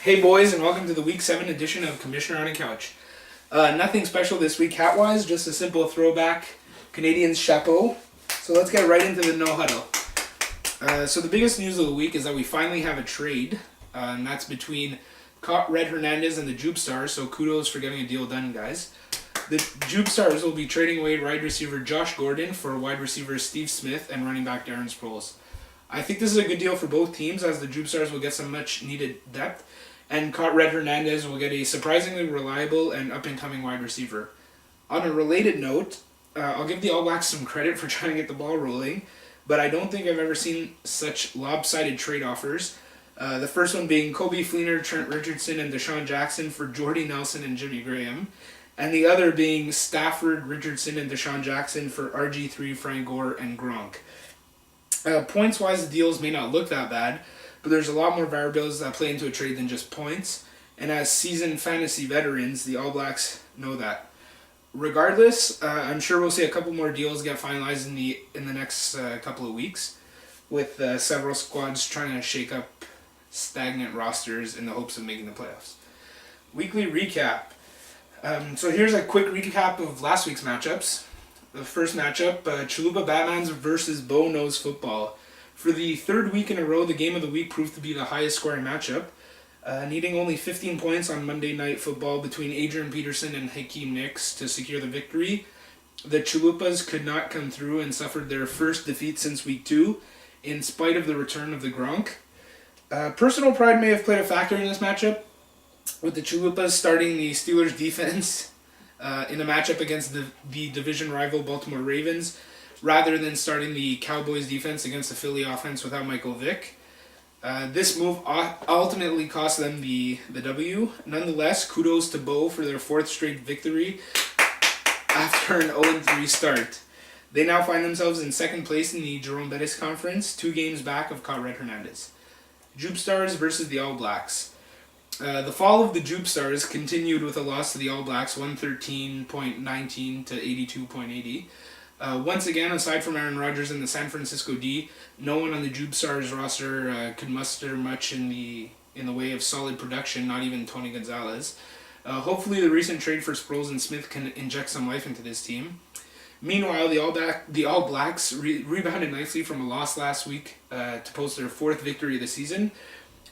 Hey boys, and welcome to the Week 7 edition of Commissioner on a Couch. Nothing special this week hat-wise, just a simple throwback Canadiens chapeau. So let's get right into the no huddle. So the biggest news of the week is that we finally have a trade, and that's between Red Hernandez and the Jupe Stars, so kudos for getting a deal done, guys. The Jupe Stars will be trading away wide receiver Josh Gordon for wide receiver Steve Smith and running back Darren Sproles. I think this is a good deal for both teams, as the Jupe Stars will get some much needed depth, and Red Hernandez will get a surprisingly reliable and up-and-coming wide receiver. On a related note, I'll give the All Blacks some credit for trying to get the ball rolling, but I don't think I've ever seen such lopsided trade offers. The first one being Kobe Fleener, Trent Richardson, and Deshaun Jackson for Jordy Nelson and Jimmy Graham, and the other being Stafford, Richardson, and Deshaun Jackson for RG3, Frank Gore, and Gronk. Points-wise, the deals may not look that bad, but there's a lot more variables that play into a trade than just points, and as seasoned fantasy veterans, the All Blacks know that. Regardless, I'm sure we'll see a couple more deals get finalized in the next couple of weeks, with several squads trying to shake up stagnant rosters in the hopes of making the playoffs. Weekly recap. So here's a quick recap of last week's matchups. The first matchup, Chalupa Batmans versus Bo Knows Football. For the third week in a row, the game of the week proved to be the highest scoring matchup, needing only 15 points on Monday Night Football between Adrian Peterson and Hakeem Nicks to secure the victory. The Chalupas could not come through and suffered their first defeat since week 2, in spite of the return of the Gronk. Personal pride may have played a factor in this matchup, with the Chalupas starting the Steelers' defense in a matchup against the division rival Baltimore Ravens, rather than starting the Cowboys defense against the Philly offense without Michael Vick. This move ultimately cost them the W. Nonetheless, kudos to Bo for their fourth straight victory after an 0-3 start. They now find themselves in second place in the Jerome Bettis Conference, 2 games back of Red Hernandez. Jupe Stars versus the All Blacks. The fall of the Jupe Stars continued with a loss to the All Blacks, 113.19 to 82.80. Once again, aside from Aaron Rodgers and the San Francisco D, no one on the Jupe Stars roster could muster much in the way of solid production, not even Tony Gonzalez. Hopefully the recent trade for Sproles and Smith can inject some life into this team. Meanwhile, the All Blacks rebounded nicely from a loss last week to post their 4th victory of the season.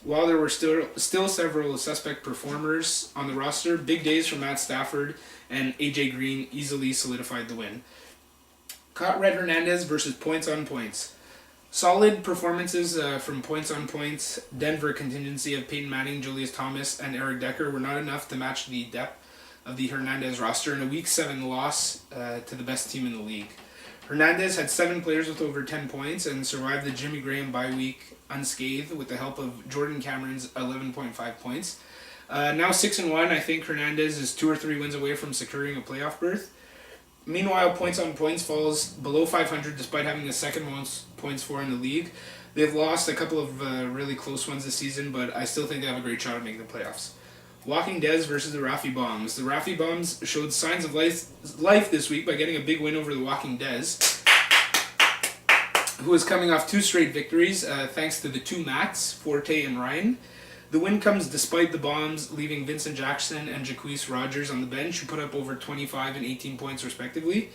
While there were still several suspect performers on the roster, big days from Matt Stafford and AJ Green easily solidified the win. Red Hernandez versus points on points. Solid performances from points on points. Denver contingency of Peyton Manning, Julius Thomas, and Eric Decker were not enough to match the depth of the Hernandez roster in a Week 7 loss to the best team in the league. Hernandez had 7 players with over 10 points and survived the Jimmy Graham bye week unscathed with the help of Jordan Cameron's 11.5 points. Now 6-1, I think Hernandez is 2 or 3 wins away from securing a playoff berth. Meanwhile, points on points falls below 500 despite having the second most points for in the league. They've lost a couple of really close ones this season, but I still think they have a great shot at making the playoffs. Walking Des versus the Raffy Bombs. The Raffy Bombs showed signs of life this week by getting a big win over the Walking Des, who is coming off 2 straight victories thanks to the 2 Mats, Forte and Ryan. The win comes despite the Bombs leaving Vincent Jackson and Jaquise Rogers on the bench, who put up over 25 and 18 points respectively.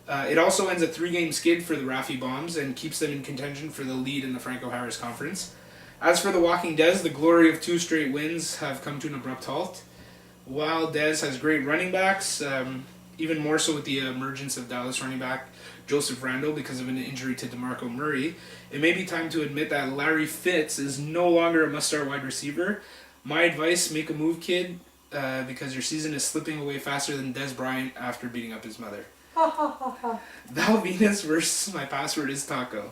It also ends a 3-game skid for the Raffy Bombs and keeps them in contention for the lead in the Franco-Harris Conference. As for the Walking Des, the glory of 2 straight wins have come to an abrupt halt. While Des has great running backs, even more so with the emergence of Dallas running back Joseph Randle because of an injury to DeMarco Murray, it may be time to admit that Larry Fitz is no longer a must-start wide receiver. My advice, make a move, kid, because your season is slipping away faster than Des Bryant after beating up his mother. Val Venus versus my password is Taco.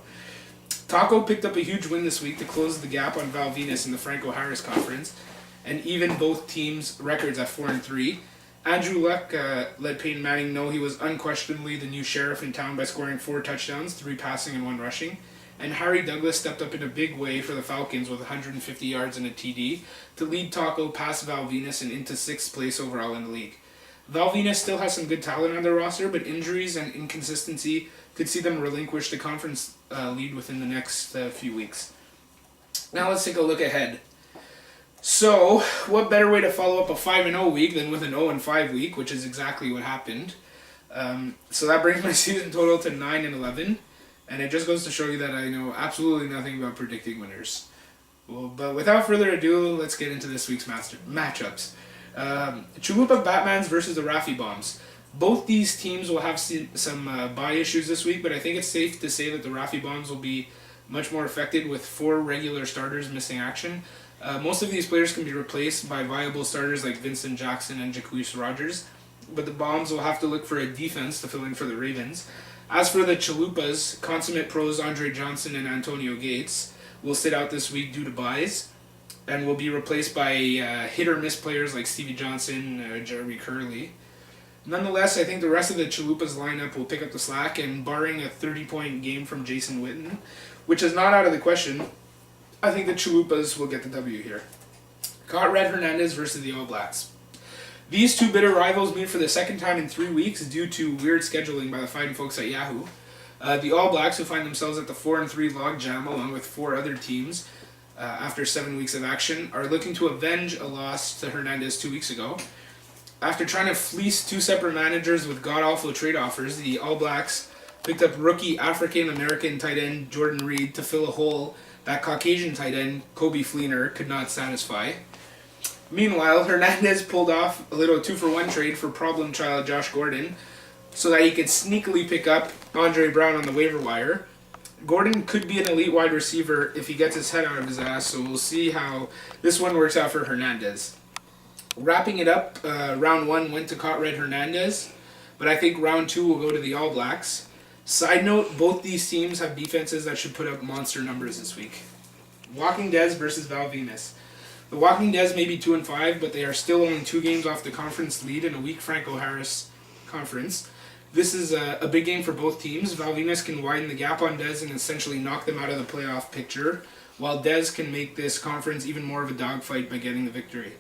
Taco picked up a huge win this week to close the gap on Val Venus in the Franco-Harris Conference, and even both teams' records at 4-3. Andrew Luck let Peyton Manning know he was unquestionably the new sheriff in town by scoring 4 touchdowns, 3 passing and 1 rushing. And Harry Douglas stepped up in a big way for the Falcons with 150 yards and a TD to lead Taco past Val Venus and into 6th place overall in the league. Val Venus still has some good talent on their roster, but injuries and inconsistency could see them relinquish the conference lead within the next few weeks. Now let's take a look ahead. So, what better way to follow up a 5-0 week than with an 0-5 week, which is exactly what happened. So that brings my season total to 9-11, and it just goes to show you that I know absolutely nothing about predicting winners. Well, but without further ado, let's get into this week's matchups. Chalupa Batmans versus the Raffy Bombs. Both these teams will have some bye issues this week, but I think it's safe to say that the Raffy Bombs will be much more affected with 4 regular starters missing action. Most of these players can be replaced by viable starters like Vincent Jackson and Jacquees Rogers, but the Bombs will have to look for a defense to fill in for the Ravens. As for the Chalupas, consummate pros Andre Johnson and Antonio Gates will sit out this week due to byes, and will be replaced by hit-or-miss players like Stevie Johnson, Jeremy Curley. Nonetheless, I think the rest of the Chalupas lineup will pick up the slack, and barring a 30-point game from Jason Witten, which is not out of the question, I think the Chalupas will get the W here. Caught Red Hernandez versus the All Blacks. These two bitter rivals meet for the second time in 3 weeks due to weird scheduling by the fine folks at Yahoo. The All Blacks, who find themselves at the 4-3 logjam along with 4 other teams after 7 weeks of action, are looking to avenge a loss to Hernandez 2 weeks ago. After trying to fleece 2 separate managers with god-awful trade offers, the All Blacks picked up rookie African-American tight end Jordan Reed to fill a hole that Caucasian tight end Kobe Fleener could not satisfy. Meanwhile, Hernandez pulled off a little 2-for-1 trade for problem child Josh Gordon so that he could sneakily pick up Andre Brown on the waiver wire. Gordon could be an elite wide receiver if he gets his head out of his ass, so we'll see how this one works out for Hernandez. Wrapping it up, round 1 went to Caught Red Hernandez, but I think round 2 will go to the All Blacks. Side note, both these teams have defenses that should put up monster numbers this week. Walking Dead versus Val Venus. The Walking Dead may be 2-5, but they are still only 2 games off the conference lead in a weak Franco Harris conference. This is a big game for both teams. Val Venus can widen the gap on Dez and essentially knock them out of the playoff picture, while Dez can make this conference even more of a dogfight by getting the victory.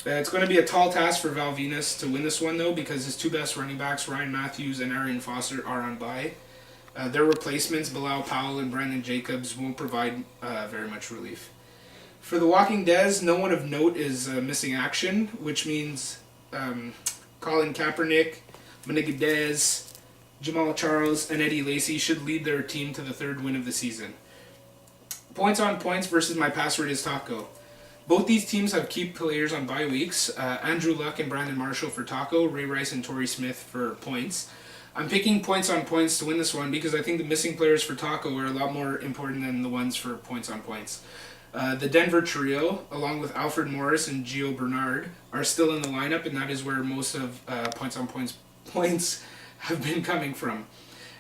It's going to be a tall task for Val Venus to win this one, though, because his 2 best running backs, Ryan Matthews and Arian Foster, are on bye. Their replacements, Bilal Powell and Brandon Jacobs, won't provide very much relief. For the Walking Dead, no one of note is missing action, which means Colin Kaepernick, Menegedez, Jamal Charles, and Eddie Lacy should lead their team to the 3rd win of the season. Points on points versus my password is Taco. Both these teams have key players on bye weeks, Andrew Luck and Brandon Marshall for Taco, Ray Rice and Torrey Smith for points. I'm picking points on points to win this one because I think the missing players for Taco are a lot more important than the ones for points on points. The Denver trio, along with Alfred Morris and Gio Bernard, are still in the lineup, and that is where most of points on points have been coming from.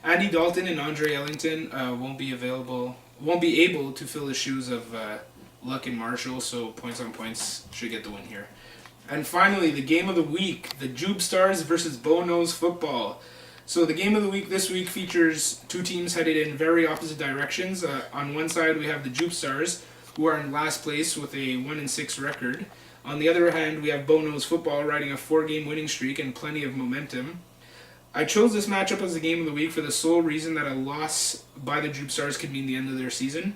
Andy Dalton and Andre Ellington won't be able to fill the shoes of Luck and Marshall, so points on points should get the win here. And finally, the game of the week, the Jube Stars versus Bo Knows Football. So the game of the week this week features 2 teams headed in very opposite directions. On one side, we have the Jube Stars, who are in last place with a 1-6 record. On the other hand, we have Bo Knows Football riding a 4-game winning streak and plenty of momentum. I chose this matchup as the game of the week for the sole reason that a loss by the Jube Stars could mean the end of their season.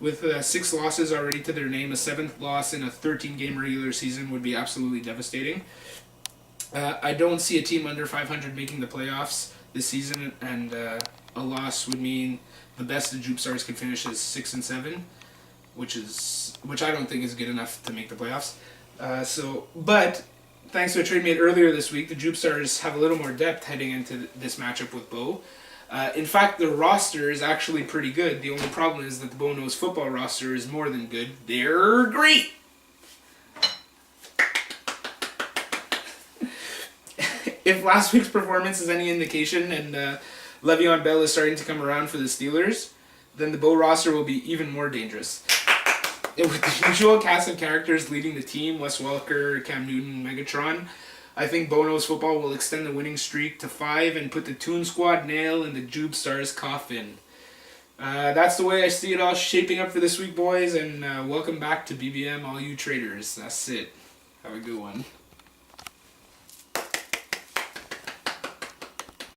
With 6 losses already to their name, a 7th loss in a 13-game regular season would be absolutely devastating. I don't see a team under 500 making the playoffs this season, and a loss would mean the best the Jube Stars could finish is 6-7, which I don't think is good enough to make the playoffs. But thanks to a trade made earlier this week, the Jube Stars have a little more depth heading into this matchup with Bo. In fact, the roster is actually pretty good. The only problem is that the Bo Knows Football roster is more than good. They're great! If last week's performance is any indication and Le'Veon Bell is starting to come around for the Steelers, then the Bo roster will be even more dangerous. With the usual cast of characters leading the team, Wes Welker, Cam Newton, Megatron, I think Bo Knows Football will extend the winning streak to 5 and put the Toon Squad nail in the Jube Stars' coffin. That's the way I see it all shaping up for this week, boys, and welcome back to BBM, all you traders. That's it. Have a good one.